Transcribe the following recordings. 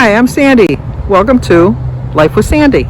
Hi, I'm Sandy. Welcome to Life with Sandy.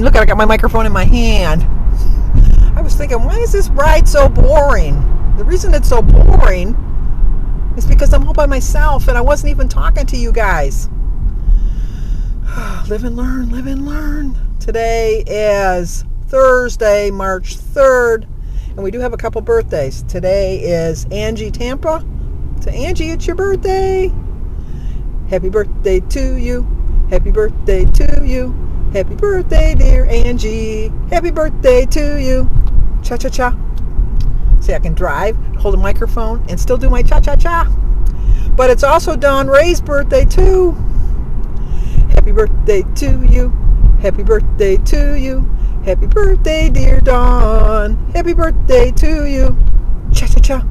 Look, I got my microphone in my hand. I was thinking, why is this ride so boring? The reason it's so boring is because I'm all by myself and I wasn't even talking to you guys. Live and learn, live and learn. Today is Thursday, March 3rd, and we do have a couple birthdays. Today is Angie Tampa. So Angie, it's your birthday. Happy birthday to you. Happy birthday to you. Happy birthday, dear Angie. Happy birthday to you. Cha-cha-cha. See, I can drive, hold a microphone, and still do my cha-cha-cha. But it's also Dawn Ray's birthday, too. Happy birthday to you. Happy birthday to you. Happy birthday, dear Dawn. Happy birthday to you. Cha-cha-cha.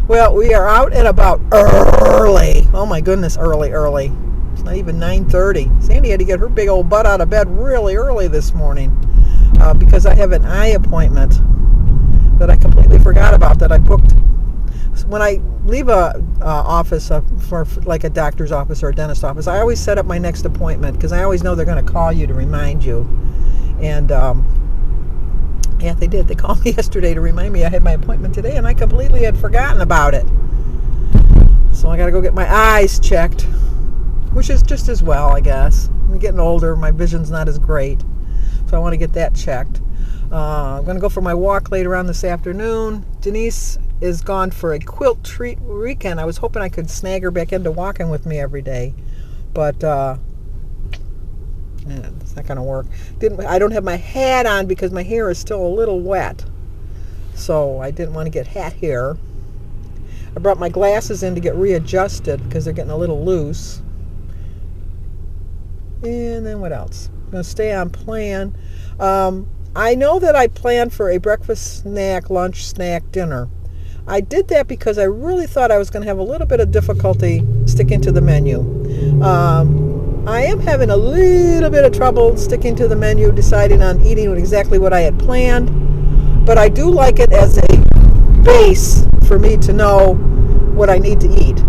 Well, we are out and about early. Oh, my goodness, early. It's not even 9:30. Sandy had to get her big old butt out of bed really early this morning because I have an eye appointment that I completely forgot about that I booked. When I leave a office for like a doctor's office or a dentist office, I always set up my next appointment because I always know they're going to call you to remind you. And yeah, they did. They called me yesterday to remind me I had my appointment today, and I completely had forgotten about it. So I got to go get my eyes checked, which is just as well, I guess. I'm getting older. My vision's not as great. So I want to get that checked. I'm going to go for my walk later on this afternoon. Denise is gone for a quilt treat weekend. I was hoping I could snag her back into walking with me every day. But it's not going to work. I don't have my hat on because my hair is still a little wet. So I didn't want to get hat hair. I brought my glasses in to get readjusted because they're getting a little loose. And then what else? I'm going to stay on plan. I know that I planned for a breakfast, snack, lunch, snack, dinner. I did that because I really thought I was going to have a little bit of difficulty sticking to the menu. I am having a little bit of trouble sticking to the menu, deciding on eating exactly what I had planned. But I do like it as a base for me to know what I need to eat.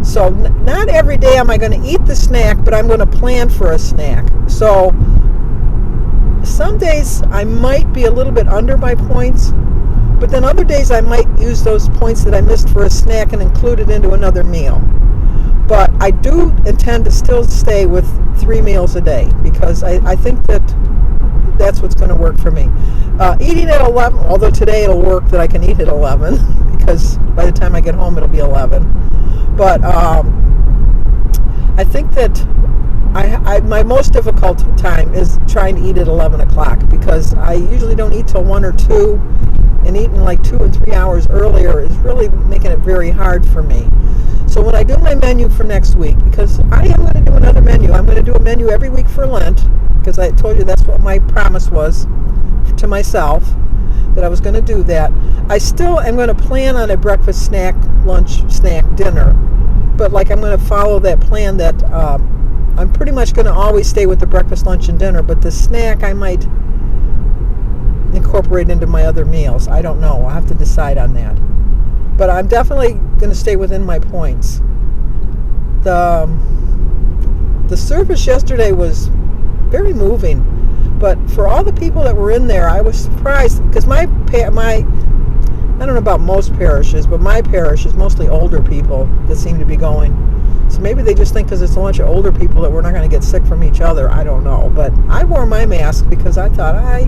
So not every day am I going to eat the snack, but I'm going to plan for a snack. So some days I might be a little bit under my points, but then other days I might use those points that I missed for a snack and include it into another meal. But I do intend to still stay with 3 meals a day because I think that's what's going to work for me. Eating at 11, although today it'll work that I can eat at 11 because by the time I get home it'll be 11. But I think that my most difficult time is trying to eat at 11 o'clock because I usually don't eat till 1 or 2, and eating like 2 and 3 hours earlier is really making it very hard for me. So when I do my menu for next week, because I am going to do another menu, I'm going to do a menu every week for Lent, because I told you that's what my promise was to myself, that I was going to do that. I still am going to plan on a breakfast, snack, lunch, snack, dinner. But like I'm going to follow that plan that I'm pretty much going to always stay with the breakfast, lunch, and dinner. But the snack I might incorporate into my other meals. I don't know. I'll have to decide on that. But I'm definitely going to stay within my points. The service yesterday was very moving. But for all the people that were in there, I was surprised because I don't know about most parishes, but my parish is mostly older people that seem to be going. So maybe they just think because it's a bunch of older people that we're not going to get sick from each other. I don't know. But I wore my mask because I thought I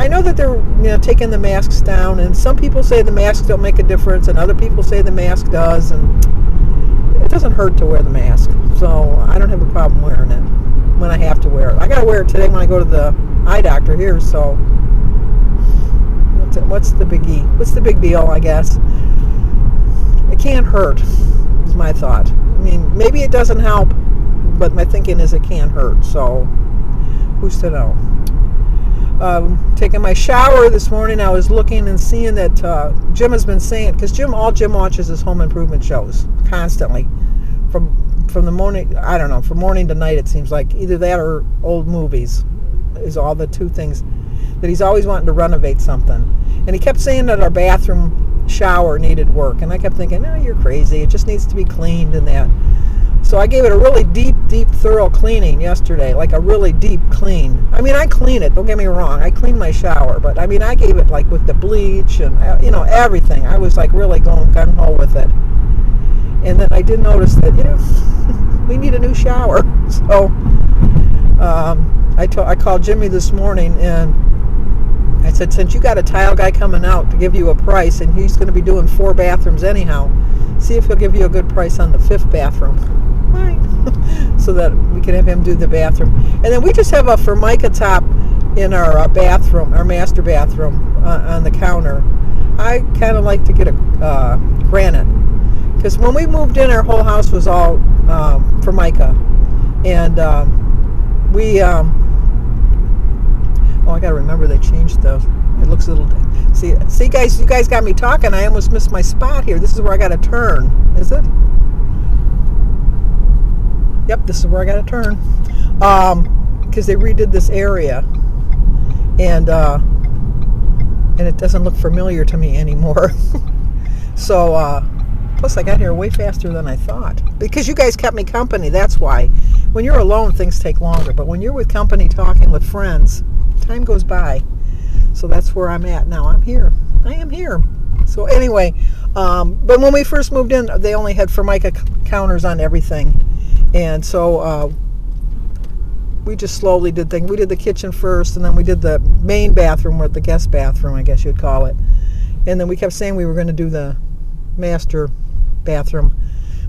know that they're taking the masks down, and some people say the masks don't make a difference, and other people say the mask does. And it doesn't hurt to wear the mask, so I don't have a problem wearing it when I have to wear it. I gotta wear it today when I go to the eye doctor here, so what's the biggie? What's the big deal, I guess? It can't hurt, is my thought. I mean, maybe it doesn't help, but my thinking is it can't hurt, so who's to know? Taking my shower this morning, I was looking and seeing that Jim has been saying, because all Jim watches is home improvement shows constantly, from the morning, I don't know, from morning to night. It seems like either that or old movies is all the two things that he's always wanting to renovate something. And he kept saying that our bathroom shower needed work, and I kept thinking, no, you're crazy. It just needs to be cleaned and that. So I gave it a really deep, thorough cleaning yesterday, like a really deep clean. I mean, I clean it, don't get me wrong. I clean my shower, but I mean, I gave it like with the bleach and, everything. I was like really going gung-ho with it. And then I did notice that, we need a new shower. So I called Jimmy this morning and I said, since you got a tile guy coming out to give you a price, and he's going to be doing 4 bathrooms anyhow, see if he'll give you a good price on the 5th bathroom. Right. So that we can have him do the bathroom. And then we just have a Formica top in our bathroom, our master bathroom, on the counter. I kind of like to get a granite, because when we moved in, our whole house was all Formica. And I gotta remember they changed those. It looks a little. See, guys, you guys got me talking. I almost missed my spot here. This is where I gotta turn. Is it? Yep, this is where I gotta turn. Because they redid this area, and it doesn't look familiar to me anymore. So, plus I got here way faster than I thought. Because you guys kept me company. That's why. When you're alone, things take longer. But when you're with company, talking with friends, time goes by. So that's where I'm at now. I'm here. I am here. So anyway, but when we first moved in, they only had Formica counters on everything. And so we just slowly did things. We did the kitchen first, and then we did the main bathroom, or the guest bathroom, I guess you'd call it. And then we kept saying we were going to do the master bathroom.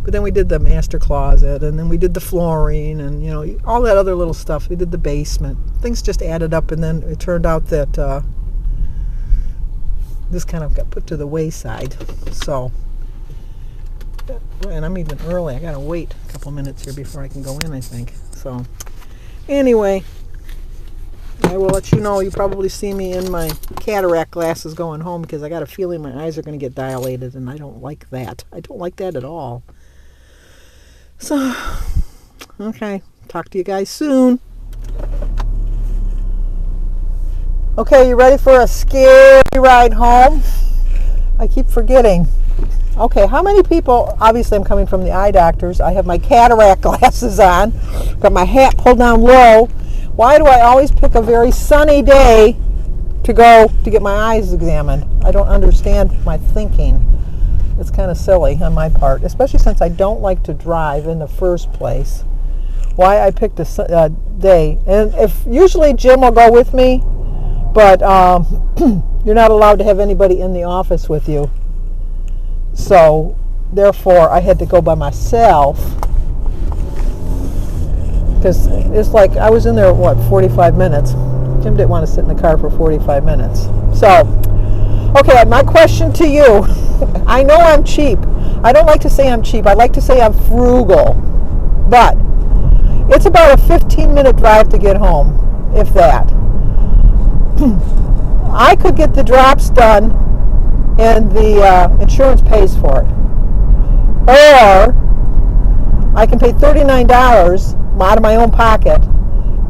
But then we did the master closet, and then we did the flooring, and, all that other little stuff. We did the basement. Things just added up, and then it turned out that this kind of got put to the wayside. So, and I'm even early. I got to wait a couple minutes here before I can go in, I think. So, anyway, I will let you know. You probably see me in my cataract glasses going home, because I got a feeling my eyes are going to get dilated, and I don't like that. I don't like that at all. So, okay, talk to you guys soon. Okay, you ready for a scary ride home? I keep forgetting. Okay, how many people, obviously I'm coming from the eye doctors. I have my cataract glasses on, got my hat pulled down low. Why do I always pick a very sunny day to go to get my eyes examined? I don't understand my thinking. It's kind of silly on my part, especially since I don't like to drive in the first place. Why I picked a day. And if usually Jim will go with me, but you're not allowed to have anybody in the office with you. So, therefore, I had to go by myself. Because it's like I was in there, 45 minutes. Jim didn't want to sit in the car for 45 minutes. So, okay, my question to you. I know I'm cheap. I don't like to say I'm cheap. I like to say I'm frugal. But it's about a 15-minute drive to get home, if that. I could get the drops done and the insurance pays for it. Or I can pay $39 out of my own pocket,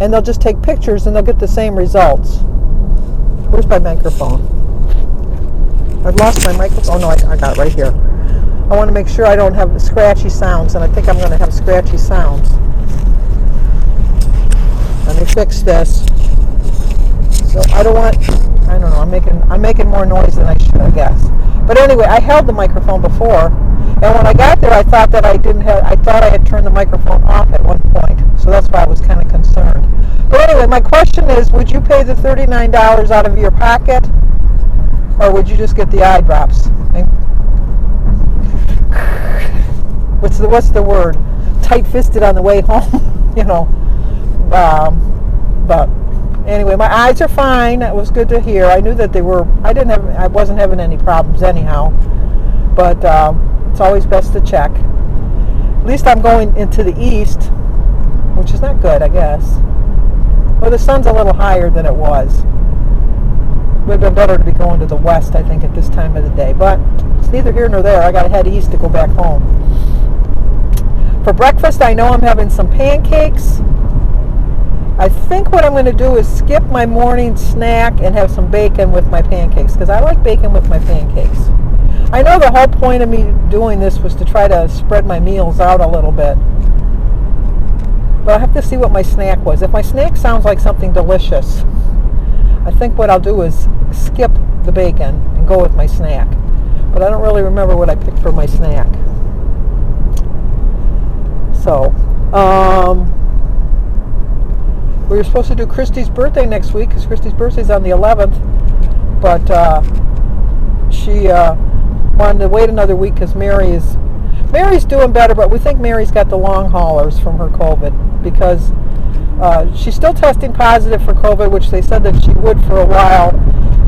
and they'll just take pictures and they'll get the same results. Where's my microphone? I've lost my microphone. Oh no, I got it right here. I want to make sure I don't have scratchy sounds, and I think I'm going to have scratchy sounds. Let me fix this. So I don't know, I'm making more noise than I should, I guess. But anyway, I held the microphone before, and when I got there, I thought I had turned the microphone off at one point. So that's why I was kind of concerned. But anyway, my question is, would you pay the $39 out of your pocket, or would you just get the eye drops? what's the word? Tight-fisted on the way home, you know. But anyway, my eyes are fine. That was good to hear. I knew that they were. I wasn't having any problems anyhow. But it's always best to check. At least I'm going into the east, which is not good, I guess. Well, the sun's a little higher than it was. Would have been better to be going to the west, I think, at this time of the day. But it's neither here nor there. I got to head east to go back home. For breakfast, I know I'm having some pancakes. I think what I'm going to do is skip my morning snack and have some bacon with my pancakes, because I like bacon with my pancakes. I know the whole point of me doing this was to try to spread my meals out a little bit. But I have to see what my snack was. If my snack sounds like something delicious, I think what I'll do is skip the bacon and go with my snack. But I don't really remember what I picked for my snack. So, we were supposed to do Christy's birthday next week, because Christy's birthday's on the 11th. But she wanted to wait another week because Mary's doing better, but we think Mary's got the long haulers from her COVID, because she's still testing positive for COVID, which they said that she would for a while.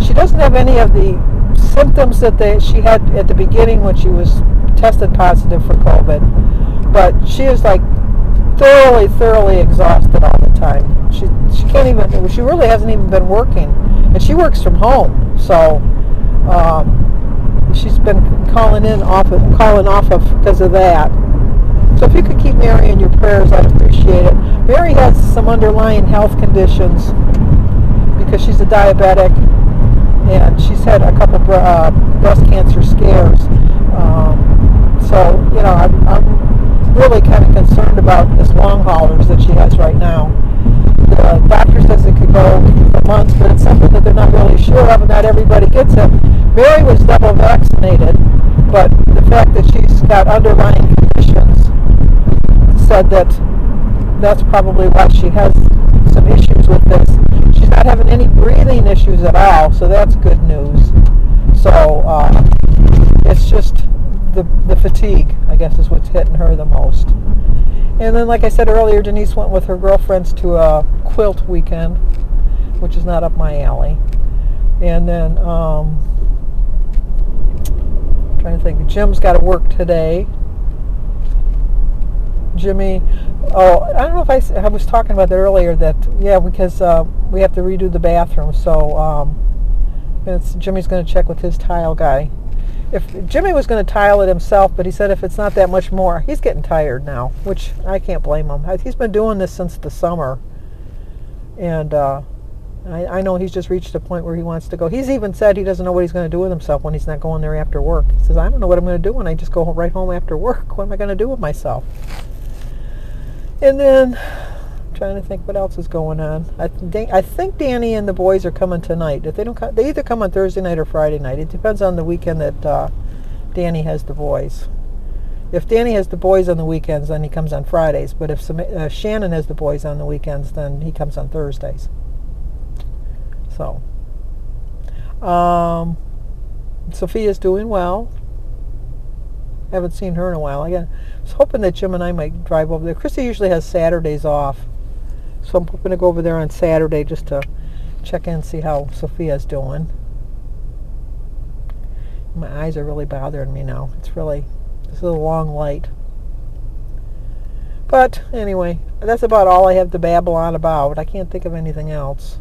She doesn't have any of the symptoms that she had at the beginning when she was tested positive for COVID, but she is like thoroughly exhausted all the time. She can't even. She really hasn't even been working, and she works from home, so she's been calling off of because of that. So if you could keep Mary in your prayers, I'd appreciate it. Mary has some underlying health conditions because she's a diabetic, and she's had a couple breast cancer scares. So you know, I'm really kind of concerned about this long haulers that she has right now. The doctor says it could go for months, but it's something that they're not really sure of, and not everybody gets it. Mary was double vaccinated, but the fact that she's got underlying conditions said that that's probably why she has some issues with this. She's not having any breathing issues at all, so that's good news. So it's just the fatigue, I guess, is what's hitting her the most. And then, like I said earlier, Denise went with her girlfriends to a quilt weekend, which is not up my alley. And then, trying to think, Jim's got to work today. Jimmy, I don't know if I was talking about that earlier, that, yeah, because we have to redo the bathroom, so Jimmy's going to check with his tile guy. If Jimmy was going to tile it himself, but he said if it's not that much more, he's getting tired now, which I can't blame him. He's been doing this since the summer, and I know he's just reached a point where he wants to go. He's even said he doesn't know what he's going to do with himself when he's not going there after work. He says, I don't know what I'm going to do when I just go right home after work. What am I going to do with myself? And then, I'm trying to think what else is going on. I think Danny and the boys are coming tonight. If they don't come, they either come on Thursday night or Friday night. It depends on the weekend that Danny has the boys. If Danny has the boys on the weekends, then he comes on Fridays. But if Shannon has the boys on the weekends, then he comes on Thursdays. So, Sophia's doing well. Haven't seen her in a while. I was hoping that Jim and I might drive over there. Chrissy usually has Saturdays off, so I'm hoping to go over there on Saturday just to check in and see how Sophia's doing. My eyes are really bothering me now. This is a long light. But anyway, that's about all I have to babble on about. I can't think of anything else.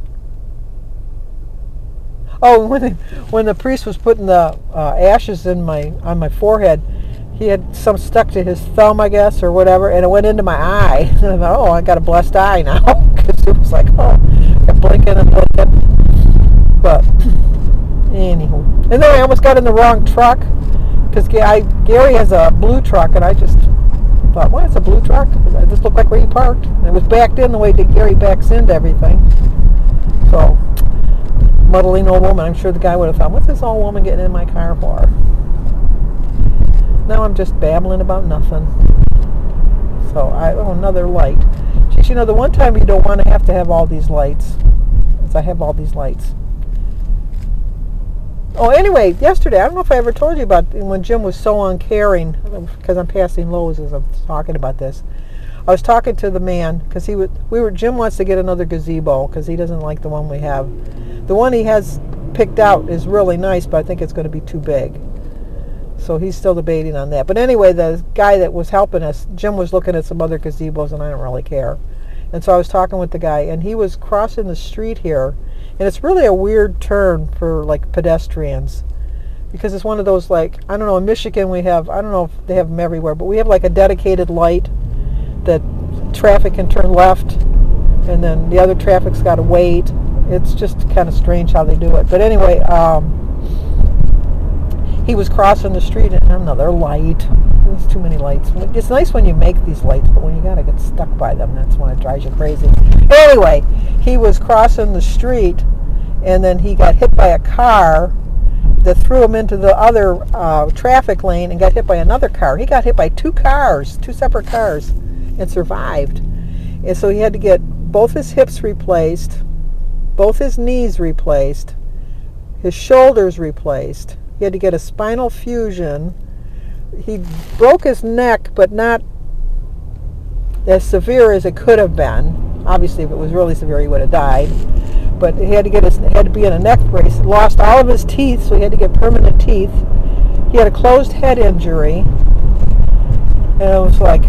Oh, when the priest was putting the ashes on my forehead, he had some stuck to his thumb, I guess, or whatever, and it went into my eye. And I thought, oh, I got a blessed eye now, because it was like, oh, kept blinking and blinking. But anywho, and then I almost got in the wrong truck, because Gary has a blue truck, and I just thought, well, it's a blue truck. It just looked like where he parked. And it was backed in the way that Gary backs into everything. So, muddling old woman. I'm sure the guy would have thought, what's this old woman getting in my car for? Now I'm just babbling about nothing. So, another light. Geez, you know, the one time you don't want to have all these lights is I have all these lights. Oh, anyway, yesterday, I don't know if I ever told you about when Jim was so uncaring, because I'm passing Lowe's as I'm talking about this. I was talking to the man because Jim wants to get another gazebo because he doesn't like the one we have. The one he has picked out is really nice, but I think it's going to be too big. So he's still debating on that. But anyway, the guy that was helping us, Jim was looking at some other gazebos, and I don't really care. And so I was talking with the guy, and he was crossing the street here, and it's really a weird turn for like pedestrians, because it's one of those, like, I don't know, in Michigan we have, I don't know if they have them everywhere, but we have like a dedicated light that traffic can turn left, and then the other traffic's got to wait. It's just kind of strange how they do it. But anyway, he was crossing the street and another light. There's too many lights. It's nice when you make these lights, but when you gotta get stuck by them, that's when it drives you crazy. Anyway, he was crossing the street, and then he got hit by a car that threw him into the other traffic lane and got hit by another car. He got hit by two separate cars, and survived. And so he had to get both his hips replaced, both his knees replaced, his shoulders replaced. He had to get a spinal fusion. He broke his neck, but not as severe as it could have been. Obviously, if it was really severe, he would have died. But he had to be in a neck brace. He lost all of his teeth, so he had to get permanent teeth. He had a closed head injury. And it was like,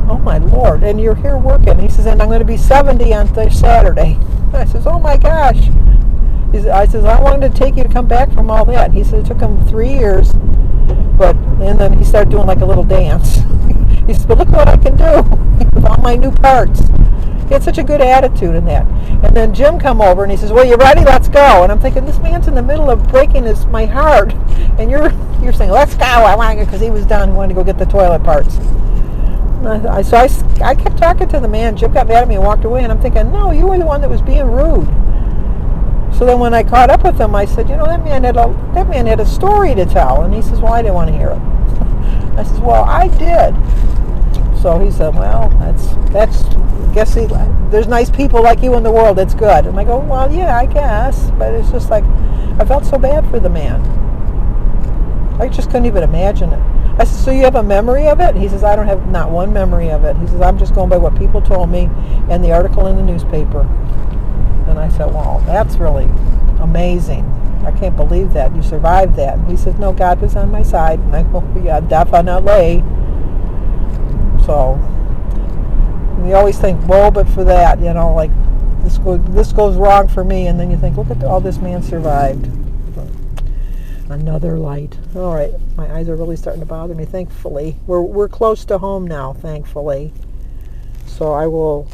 oh my Lord, and you're here working. He says, and I'm going to be 70 on Saturday. I says, oh my gosh. I says, how long did it take you to come back from all that? And he said it took him 3 years, and then he started doing like a little dance. He says, but look what I can do with all my new parts. He had such a good attitude in that. And then Jim come over and he says, well, you ready? Let's go. And I'm thinking, this man's in the middle of breaking my heart, and you're saying, let's go. I want to go, because he was done. He wanted to go get the toilet parts. So I kept talking to the man. Jim got mad at me and walked away, and I'm thinking, no, you were the one that was being rude. So then when I caught up with him, I said, that man had a story to tell. And he says, well, I didn't want to hear it. I says, well, I did. So he said, well, there's nice people like you in the world. It's good. And I go, well, yeah, I guess. But it's just like, I felt so bad for the man. I just couldn't even imagine it. I said, so you have a memory of it? He says, I don't have not one memory of it. He says, I'm just going by what people told me and the article in the newspaper. And I said, wow, that's really amazing. I can't believe that. You survived that. And he says, no, God was on my side. And I go, yeah, definitely. So, you always think, whoa, but for that, like, this goes wrong for me. And then you think, look at all this man survived. Another light. All right, my eyes are really starting to bother me. Thankfully, we're close to home now. Thankfully, so I will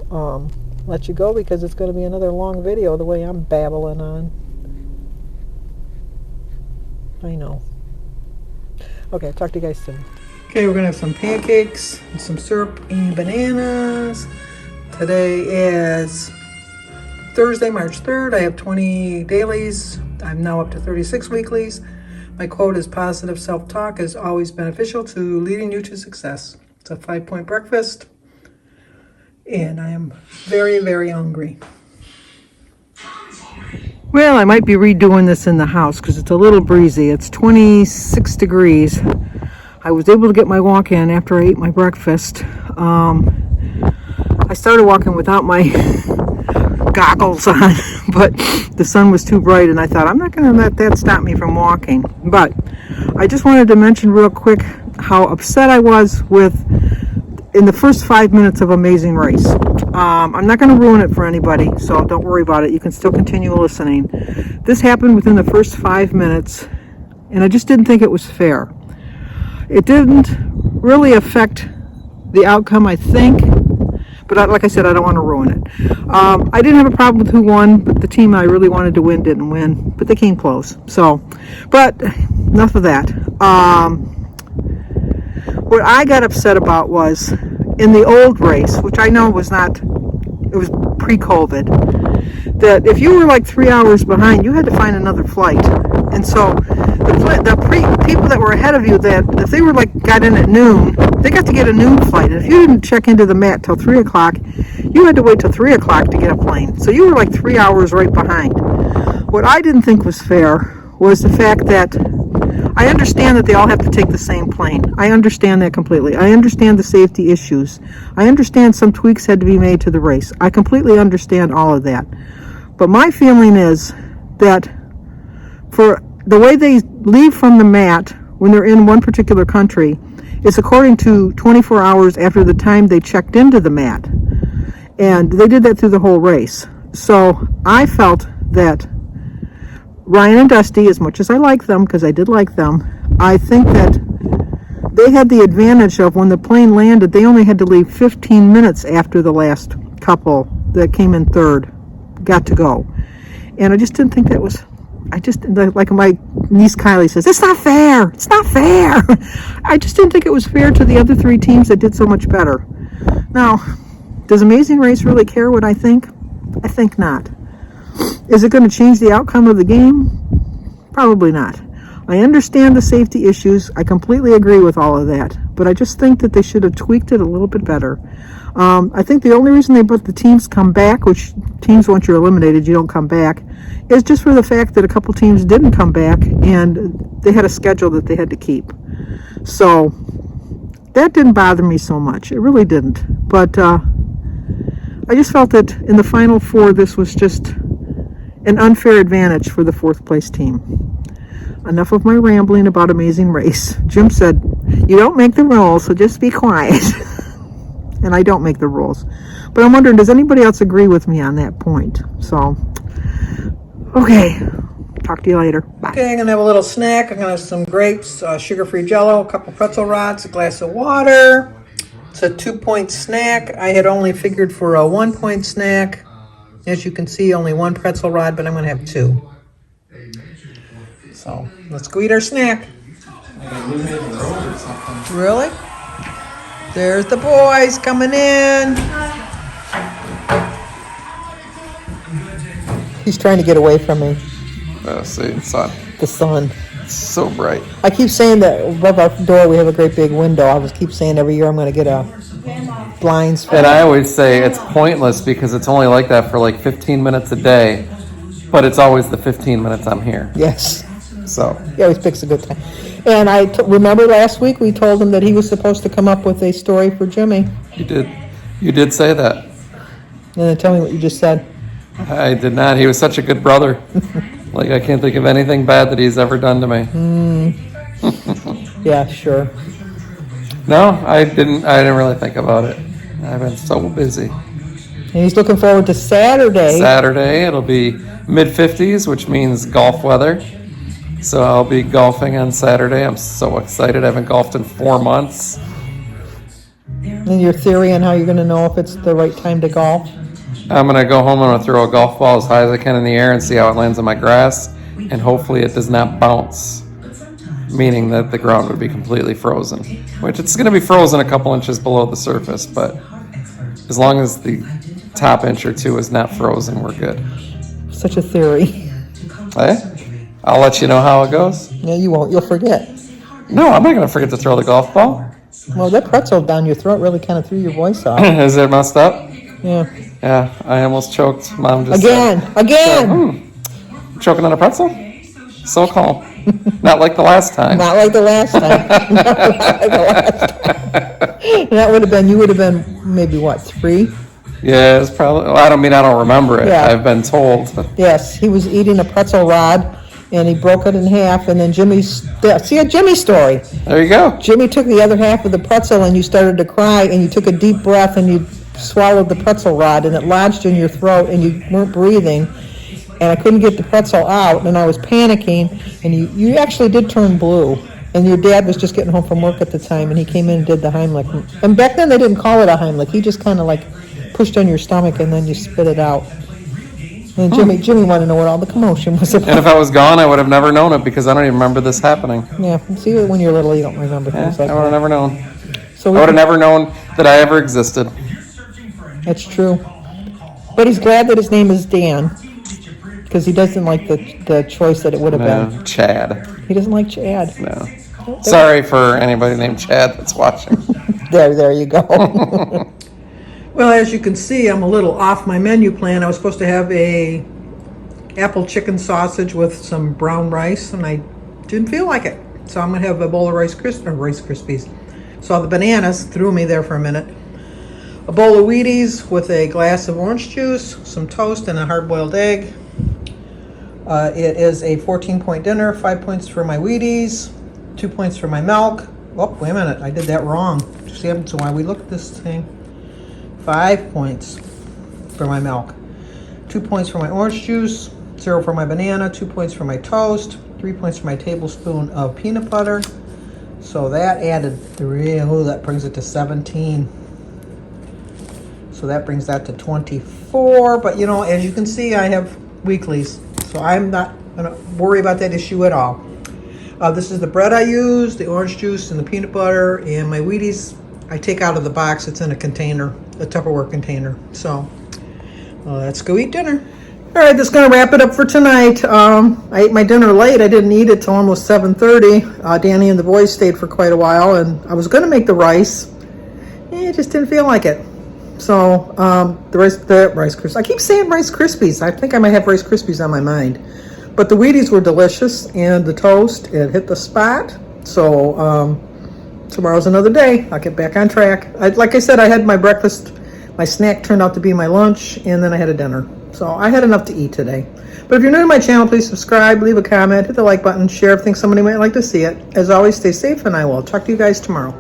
let you go because it's going to be another long video the way I'm babbling on. I know. Okay, talk to you guys soon. Okay, we're gonna have some pancakes, and some syrup, and bananas. Today is Thursday, March 3rd. I have 20 dailies. I'm now up to 36 weeklies. My quote is, positive self-talk is always beneficial to leading you to success. It's a 5-point breakfast, and I am very, very hungry. Well, I might be redoing this in the house because it's a little breezy. It's 26 degrees. I was able to get my walk in after I ate my breakfast. I started walking without my goggles on, but the sun was too bright, and I thought, I'm not going to let that stop me from walking. But I just wanted to mention real quick how upset I was in the first 5 minutes of Amazing Race. I'm not going to ruin it for anybody, so don't worry about it. You can still continue listening. This happened within the first 5 minutes, and I just didn't think it was fair. It didn't really affect the outcome, I think, but like I said, I don't want to ruin it. I didn't have a problem with who won, but the team I really wanted to win didn't win, but they came close. So, but enough of that. What I got upset about was in the old race, which I know was pre-COVID, that if you were like 3 hours behind, you had to find another flight. And so the people that were ahead of you, that if they were got in at noon, they got to get a noon flight. And if you didn't check into the mat till 3 o'clock, you had to wait till 3 o'clock to get a plane. So you were 3 hours right behind. What I didn't think was fair was the fact that I understand that they all have to take the same plane. I understand that completely. I understand the safety issues. I understand some tweaks had to be made to the race. I completely understand all of that. But my feeling is that for the way they leave from the mat when they're in one particular country, it's according to 24 hours after the time they checked into the mat. And they did that through the whole race. So I felt that Ryan and Dusty, as much as I like them, because I did like them, I think that they had the advantage of when the plane landed, they only had to leave 15 minutes after the last couple that came in third got to go. And I just didn't think that was, like my niece Kylie says, it's not fair. It's not fair. I just didn't think it was fair to the other three teams that did so much better. Now, does Amazing Race really care what I think? I think not. Is it going to change the outcome of the game? Probably not. I understand the safety issues. I completely agree with all of that. But I just think that they should have tweaked it a little bit better. I think the only reason they let the teams come back, which teams, once you're eliminated, you don't come back, is just for the fact that a couple teams didn't come back and they had a schedule that they had to keep. So that didn't bother me so much. It really didn't. But I just felt that in the Final Four, this was just an unfair advantage for the fourth place team. Enough of my rambling about Amazing Race. Jim said, you don't make the rules, so just be quiet. And I don't make the rules. But I'm wondering, does anybody else agree with me on that point? So, okay. Talk to you later. Bye. Okay, I'm going to have a little snack. I'm going to have some grapes, sugar-free Jell-O, a couple pretzel rods, a glass of water. It's a 2-point snack. I had only figured for a 1-point snack. As you can see, only one pretzel rod, but I'm going to have 2. So, let's go eat our snack. Really? There's the boys coming in. He's trying to get away from me. See, the sun. The sun. It's so bright. I keep saying that above our door we have a great big window. I keep saying every year I'm going to get a blinds for And that. I always say it's pointless because it's only like that for like 15 minutes a day, but it's always the 15 minutes I'm here. Yes. So. He always picks a good time. And I remember last week we told him that he was supposed to come up with a story for Jimmy. You did say that. And then tell me what you just said. I did not. He was such a good brother. Like, I can't think of anything bad that he's ever done to me. Yeah, sure. No, I didn't really think about it. I've been so busy. And he's looking forward to Saturday. Saturday, it'll be mid-50s, which means golf weather. So I'll be golfing on Saturday. I'm so excited. I haven't golfed in 4 months. And your theory on how you're going to know if it's the right time to golf? I'm going to go home and I'm going to throw a golf ball as high as I can in the air and see how it lands on my grass. And hopefully it does not bounce, meaning that the ground would be completely frozen. Which it's going to be frozen a couple inches below the surface, but as long as the top inch or two is not frozen, we're good. Such a theory. Hey? I'll let you know how it goes. No, you won't. You'll forget. No, I'm not going to forget to throw the golf ball. Well, that pretzel down your throat really kind of threw your voice off. Is it messed up? Yeah. Yeah, I almost choked. Mom just Again. Choking on a pretzel? So calm. Not like the last time. Not like the last time. Not like the last time. That you would have been maybe, what, 3? Yeah, it's probably, well, I don't remember it. Yeah. I've been told. Yes, he was eating a pretzel rod, and he broke it in half, and then see a Jimmy story. There you go. Jimmy took the other half of the pretzel, and you started to cry, and you took a deep breath, and you swallowed the pretzel rod, and it lodged in your throat, and you weren't breathing, and I couldn't get the pretzel out, and I was panicking, and you actually did turn blue. And your dad was just getting home from work at the time, and he came in and did the Heimlich. And back then, they didn't call it a Heimlich. He just kind of like pushed on your stomach, and then you spit it out. And Jimmy wanted to know what all the commotion was about. And if I was gone, I would have never known it because I don't even remember this happening. Yeah, see, when you're little, you don't remember things like that. I would have never known. So I would have never known that I ever existed. That's true. But he's glad that his name is Dan, because he doesn't like the choice that it would have been. Chad. He doesn't like Chad. No. Sorry for anybody named Chad that's watching. There you go. Well, as you can see, I'm a little off my menu plan. I was supposed to have a apple chicken sausage with some brown rice, and I didn't feel like it. So I'm going to have a bowl of Rice Krispies. So the bananas threw me there for a minute. A bowl of Wheaties with a glass of orange juice, some toast, and a hard-boiled egg. It is a 14-point dinner, 5 points for my Wheaties, 2 points for my milk. Oh, wait a minute, I did that wrong. See, that's why we look at this thing. 5 points for my milk, 2 points for my orange juice, 0 for my banana, 2 points for my toast, 3 points for my tablespoon of peanut butter. So that added 3, oh, that brings it to 17. So that brings that to 24. But you know, as you can see, I have weeklies, so I'm not gonna worry about that issue at all. This is the bread I use, the orange juice and the peanut butter, and my Wheaties I take out of the box. It's in a container, a Tupperware container. So let's go eat dinner. All right, that's gonna wrap it up for tonight. I ate my dinner late. I didn't eat it till almost 7:30. Danny and the boys stayed for quite a while, and I was gonna make the rice. It just didn't feel like it. So the Rice Krispies. I keep saying Rice Krispies. I think I might have Rice Krispies on my mind. But the Wheaties were delicious, and the toast, it hit the spot. So tomorrow's another day. I'll get back on track. Like I said, I had my breakfast. My snack turned out to be my lunch, and then I had a dinner. So I had enough to eat today. But if you're new to my channel, please subscribe, leave a comment, hit the like button, share if you think somebody might like to see it. As always, stay safe, and I will talk to you guys tomorrow.